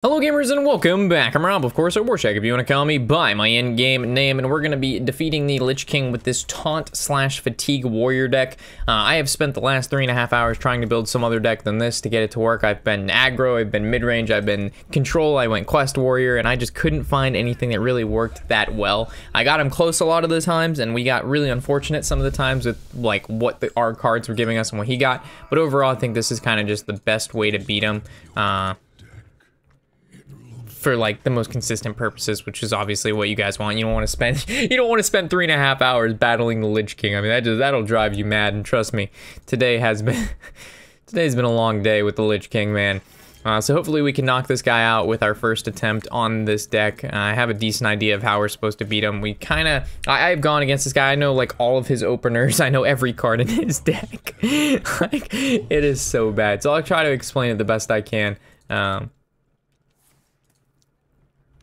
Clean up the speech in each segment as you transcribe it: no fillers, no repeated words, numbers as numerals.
Hello gamers and welcome back. I'm Rob, of course, or Warshak if you want to call me by my in-game name, and we're going to be defeating the Lich King with this Taunt / Fatigue Warrior deck. I have spent the last 3.5 hours trying to build some other deck than this to get it to work. I've been aggro, I've been mid-range, I've been control, I went Quest Warrior, and I just couldn't find anything that really worked that well. I got him close a lot of the times, and we got really unfortunate some of the times with like what our cards were giving us and what he got, but overall I think this is kind of just the best way to beat him. For like the most consistent purposes, which is obviously what you guys want. You don't want to spend 3.5 hours battling the Lich King. I mean, that'll drive you mad, and trust me, today's been a long day with the Lich King, man. So hopefully we can knock this guy out with our first attempt on this deck. I have a decent idea of how we're supposed to beat him. I've gone against this guy. I know like all of his openers. I know every card in his deck. Like, it is so bad. So I'll try to explain it the best I can.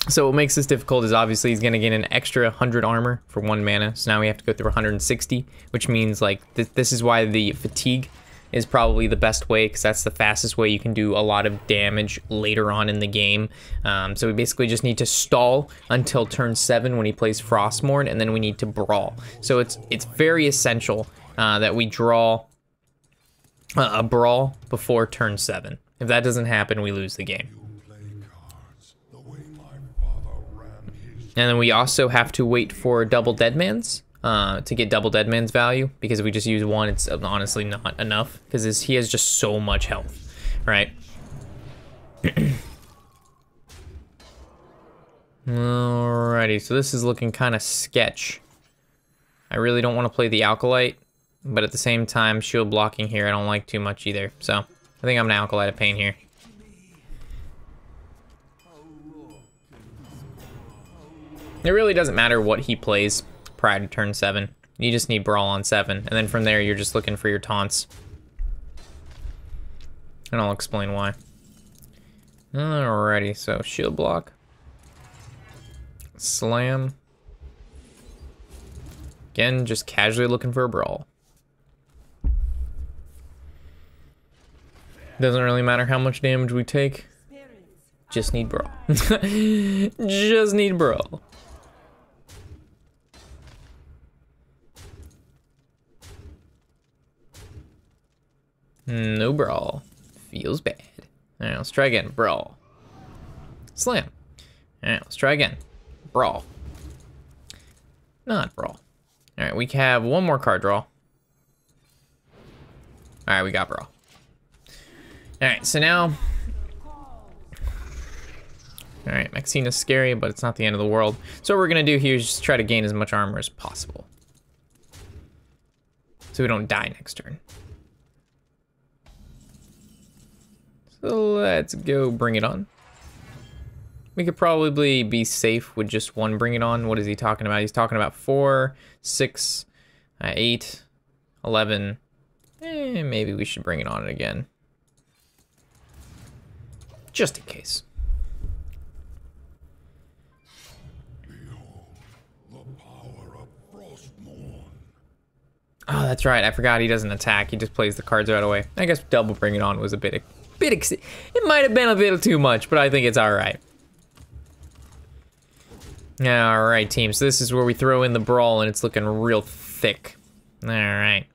So what makes this difficult is obviously he's gonna gain an extra 100 armor for 1 mana. So now we have to go through 160, which means like this is why the fatigue is probably the best way, because that's the fastest way you can do a lot of damage later on in the game. So we basically just need to stall until turn 7 when he plays Frostmourne, and then we need to brawl. So it's very essential that we draw a brawl before turn 7. If that doesn't happen, we lose the game. And then we also have to wait for double Deadman's to get double Deadman's value, because if we just use one, it's honestly not enough, because he has just so much health, right? Alrighty, so this is looking kind of sketch. I really don't want to play the Alkalite, but at the same time, shield blocking here I don't like too much either. So I think I'm gonna Alkalite of Pain here. It really doesn't matter what he plays prior to turn 7. You just need Brawl on 7, and then from there you're just looking for your taunts. And I'll explain why. Alrighty, so shield block. Slam. Again, just casually looking for a Brawl. Doesn't really matter how much damage we take. Just need Brawl. Just need Brawl. No Brawl. Feels bad. Alright, let's try again. Brawl. Slam. Alright, let's try again. Brawl. Not Brawl. Alright, we have one more card draw. Alright, we got Brawl. Alright, so now... Alright, Maxina's scary, but it's not the end of the world. So what we're gonna do here is just try to gain as much armor as possible, so we don't die next turn. So let's go bring it on. We could probably be safe with just one bring it on. What is he talking about? He's talking about 4, 6, 8, 11. Maybe we should bring it on again, just in case. Oh, that's right. I forgot he doesn't attack. He just plays the cards right away. I guess double bring it on was a bit it might have been a bit too much, but I think it's all right. All right, team. So this is where we throw in the Brawl, and it's looking real thick. All right.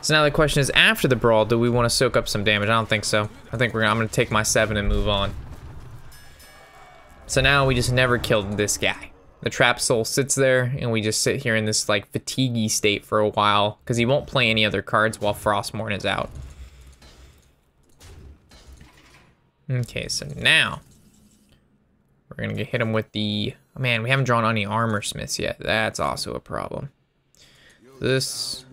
So now the question is, after the Brawl, do we want to soak up some damage? I don't think so. I think I'm gonna take my 7 and move on. So now we just never killed this guy. The Trap Soul sits there, and we just sit here in this like fatiguey state for a while, because he won't play any other cards while Frostmourne is out. Okay, so now we're gonna hit him with the... Oh, man, we haven't drawn any Armor Smiths yet. That's also a problem. This.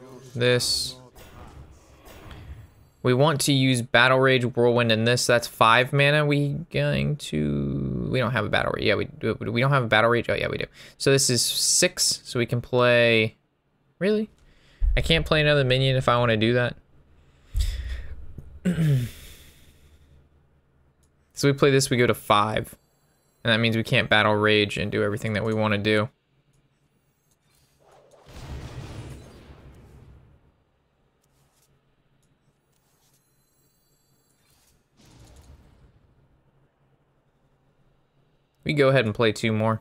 We want to use Battle Rage, Whirlwind, and this. That's 5 mana. We don't have a Battle Rage. Yeah, we do. We don't have a Battle Rage. Oh, yeah, we do. So this is 6, so we can play... Really? I can't play another minion if I want to do that? So we play this, we go to 5. And that means we can't Battle Rage and do everything that we want to do. We go ahead and play 2 more.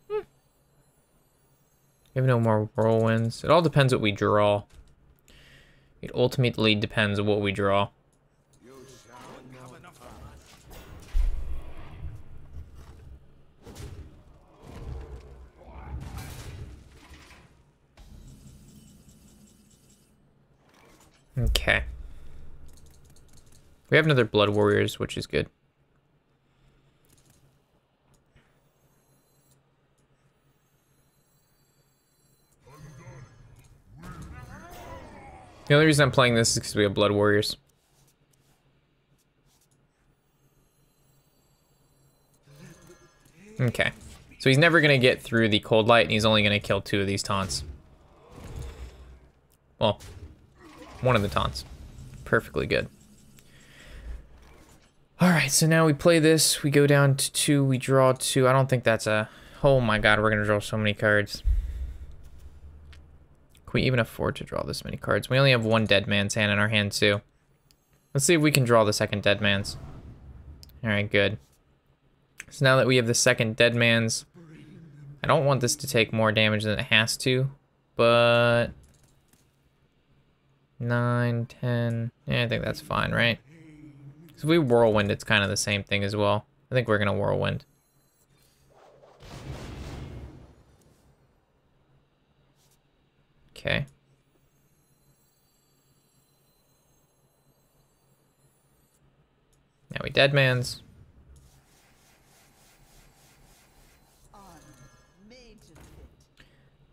We have no more whirlwinds. It all depends what we draw. It ultimately depends on what we draw. Okay. We have another Blood Warriors, which is good. The only reason I'm playing this is because we have Blood Warriors. Okay. So he's never going to get through the Cold Light, and he's only going to kill 2 of these taunts. Well, 1 of the taunts. Perfectly good. Alright, so now we play this. We go down to 2. We draw 2. I don't think that's a... Oh my god, we're going to draw so many cards. Can we even afford to draw this many cards? We only have 1 Dead Man's Hand in our hand, too. Let's see if we can draw the second Dead Man's. Alright, good. So now that we have the second Dead Man's, I don't want this to take more damage than it has to, but... 9, 10... Yeah, I think that's fine, right? So if we Whirlwind, it's kind of the same thing as well. I think we're going to Whirlwind. Okay. Now we Dead Man's.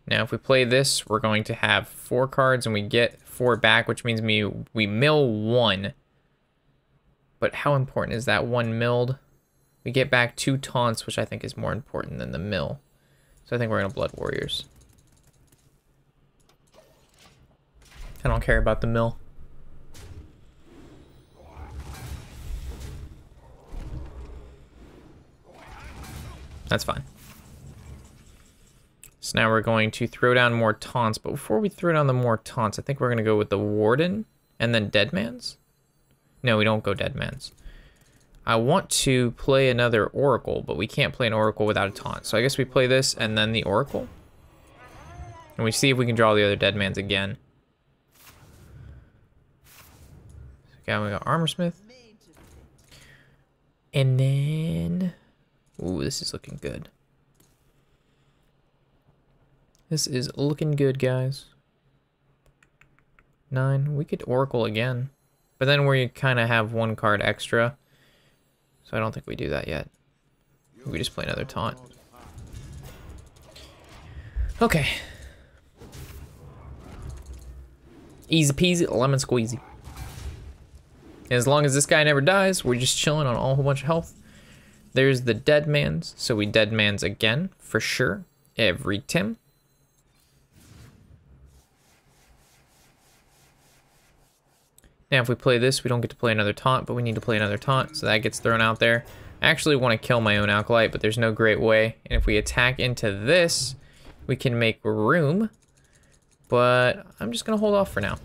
Now if we play this, we're going to have 4 cards and we get 4 back, which means we mill 1. But how important is that 1 milled? We get back 2 taunts, which I think is more important than the mill. So I think we're going to Blood Warriors. I don't care about the mill. That's fine. So now we're going to throw down more taunts, but before we throw down the more taunts, I think we're going to go with the Warden and then Dead Man's. No, we don't go Dead Man's. I want to play another Oracle, but we can't play an Oracle without a taunt. So I guess we play this and then the Oracle. And we see if we can draw the other Dead Man's again. Okay, we got Armorsmith. And then... Ooh, this is looking good. This is looking good, guys. 9. We could Oracle again. But then we kind of have 1 card extra. So I don't think we do that yet. We just play another taunt. Okay. Easy peasy, lemon squeezy. As long as this guy never dies, we're just chilling on a whole bunch of health. There's the Dead Man's, so we Dead Man's again, for sure. Every Tim. Now if we play this, we don't get to play another taunt, but we need to play another taunt, so that gets thrown out there. I actually want to kill my own Alkalite, but there's no great way. And if we attack into this, we can make room. But I'm just going to hold off for now.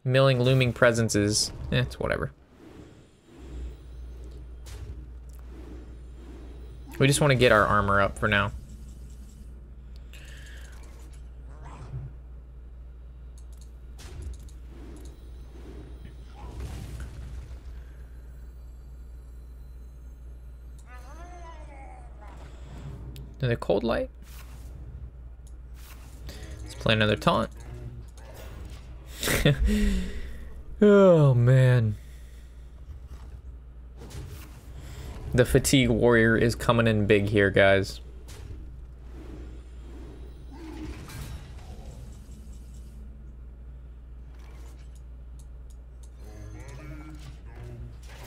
Milling Looming Presence is... it's whatever. We just want to get our armor up for now. Another Cold Light. Let's play another taunt. Oh man. The Fatigue Warrior is coming in big here, guys.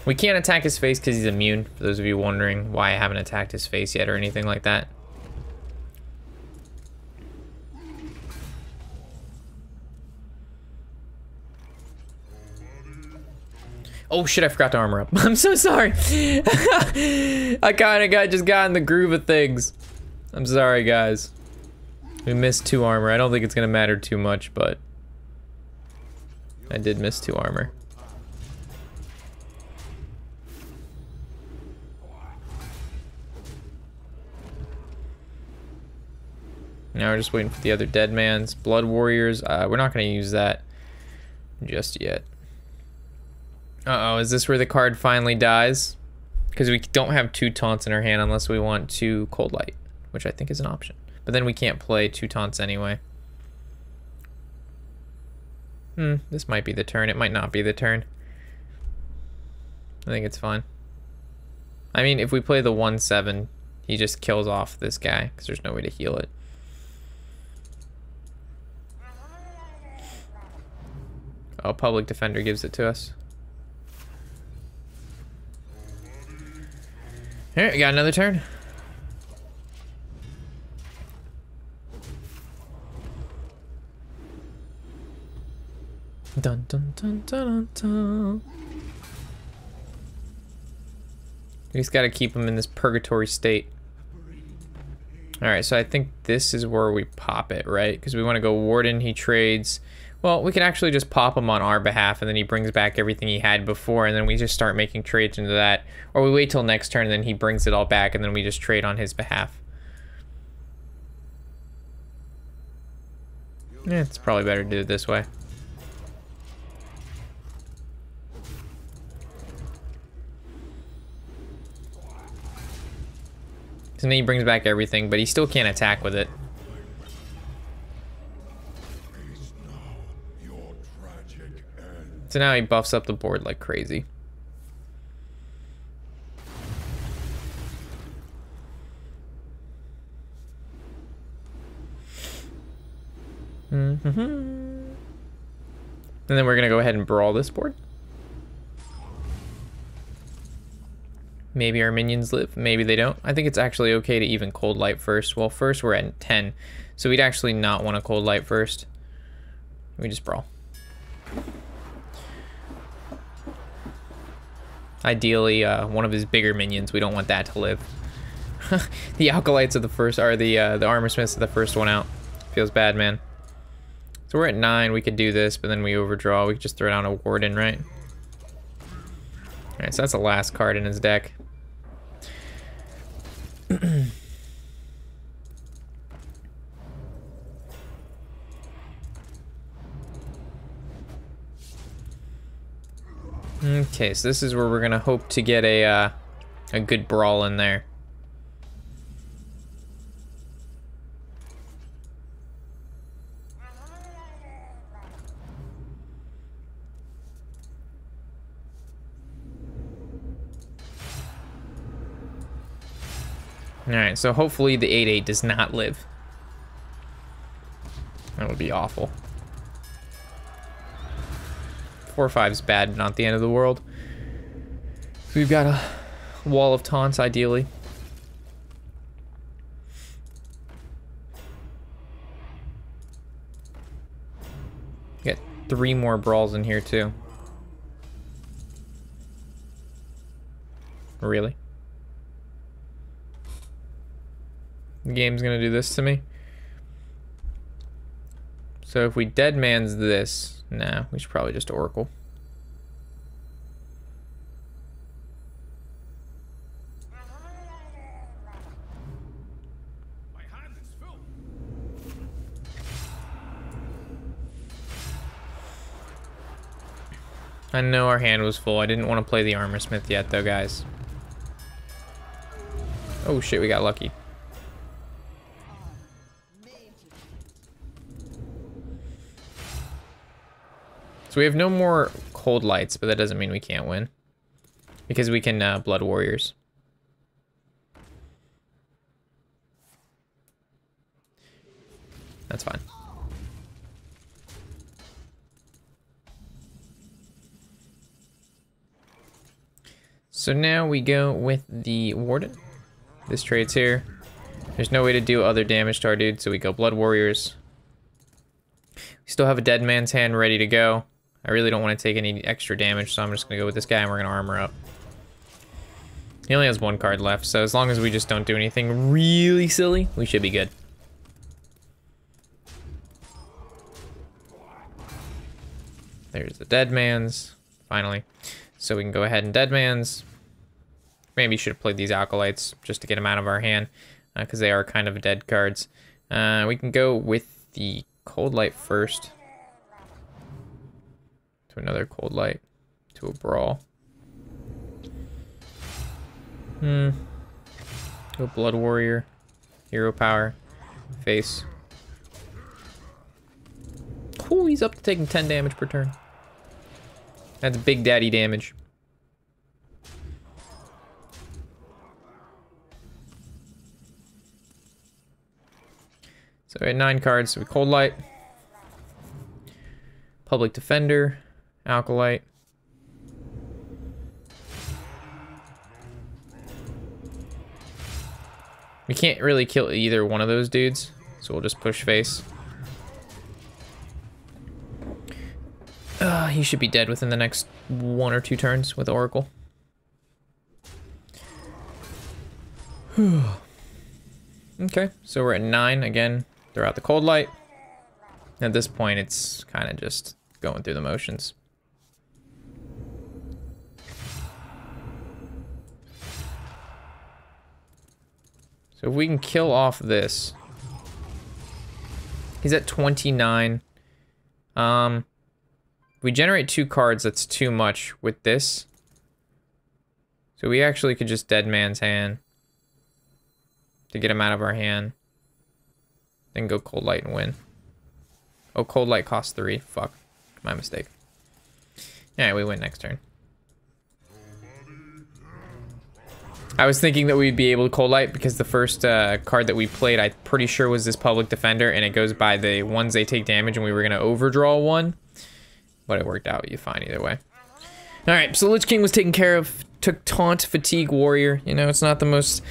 We can't attack his face because he's immune, for those of you wondering why I haven't attacked his face yet or anything like that. Oh shit, I forgot to armor up. I'm so sorry. I kinda just got in the groove of things. I'm sorry, guys. We missed 2 armor. I don't think it's gonna matter too much, but I did miss 2 armor. Now we're just waiting for the other dead man's. Blood Warriors. We're not going to use that just yet. Uh-oh, is this where the card finally dies? Because we don't have 2 taunts in our hand unless we want 2 Cold Light, which I think is an option. But then we can't play 2 taunts anyway. This might be the turn. It might not be the turn. I think it's fine. I mean, if we play the 1/7, he just kills off this guy because there's no way to heal it. Oh, Public Defender gives it to us. Alright, we got another turn. Dun dun dun dun dun. We just gotta keep him in this purgatory state. Alright, so I think this is where we pop it, right? Because we want to go Warden, he trades. Well, we can actually just pop him on our behalf, and then he brings back everything he had before, and then we just start making trades into that. Or we wait till next turn, and then he brings it all back, and then we just trade on his behalf. Yeah, it's probably better to do it this way. So then he brings back everything, but he still can't attack with it. So now he buffs up the board like crazy. And then we're gonna go ahead and brawl this board. Maybe our minions live, maybe they don't. I think it's actually okay to even Cold Light first. Well, first we're at 10, so we'd actually not want to Cold Light first. We just brawl. Ideally, one of his bigger minions, we don't want that to live. The Acolytes are the first, or the Armor Smiths are the first one out. Feels bad, man. So we're at 9, we could do this, but then we overdraw. We could just throw down a Warden, right? Alright, so that's the last card in his deck. Okay, so this is where we're gonna hope to get a good brawl in there. Alright, so hopefully the 8/8 does not live. That would be awful. 4/5 is bad, not the end of the world. So we've got a wall of taunts, ideally. Get 3 more brawls in here, too. Really? The game's gonna do this to me. So if we dead man's this, nah, we should probably just Oracle. I know our hand was full. I didn't want to play the Armor Smith yet, though, guys. Oh shit, we got lucky. So we have no more Cold Lights, but that doesn't mean we can't win. Because we can Blood Warriors. That's fine. So now we go with the Warden. This trade's here. There's no way to do other damage to our dude, so we go Blood Warriors. We still have a dead man's hand ready to go. I really don't want to take any extra damage, so I'm just going to go with this guy and we're going to armor up. He only has 1 card left, so as long as we just don't do anything really silly, we should be good. There's the dead man's, finally. So we can go ahead and dead man's. Maybe should have played these Acolytes just to get them out of our hand, because they are kind of dead cards. We can go with the Cold Light first. To another Cold Light. To a Brawl. Go Blood Warrior. Hero Power. Face. Cool, he's up to taking 10 damage per turn. That's big daddy damage. So we had 9 cards, so we Cold Light. Public Defender. Alkalite. We can't really kill either one of those dudes, so we'll just push face. He should be dead within the next 1 or 2 turns with Oracle. Okay, so we're at 9 again. Throw out the Cold Light. At this point, it's kind of just going through the motions. So if we can kill off this. He's at 29. We generate 2 cards, that's too much with this. So we actually could just Dead Man's Hand to get him out of our hand. Then go Cold Light and win. Oh, Cold Light costs 3. Fuck. My mistake. Yeah, we win next turn. I was thinking that we'd be able to Cold Light because the first card that we played, I'm pretty sure was this Public Defender, and it goes by the ones they take damage, and we were going to overdraw 1. But it worked out fine either way. Alright, so Lich King was taken care of. Took Taunt, Fatigue, Warrior. You know, it's not the most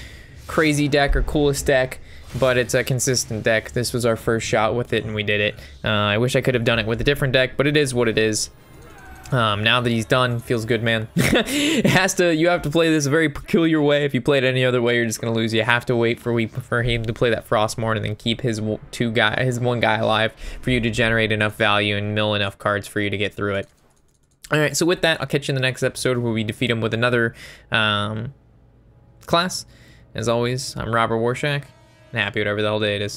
crazy deck or coolest deck, but it's a consistent deck. This was our first shot with it, and we did it. I wish I could have done it with a different deck, but it is what it is. Now that he's done, feels good, man. You have to play this a very peculiar way. If you play it any other way, you're just gonna lose. You have to wait for him to play that Frostmourne and then keep his one guy alive for you to generate enough value and mill enough cards for you to get through it. All right, so with that, I'll catch you in the next episode where we defeat him with another class. As always, I'm Robert Warshak, and happy whatever the hell day it is.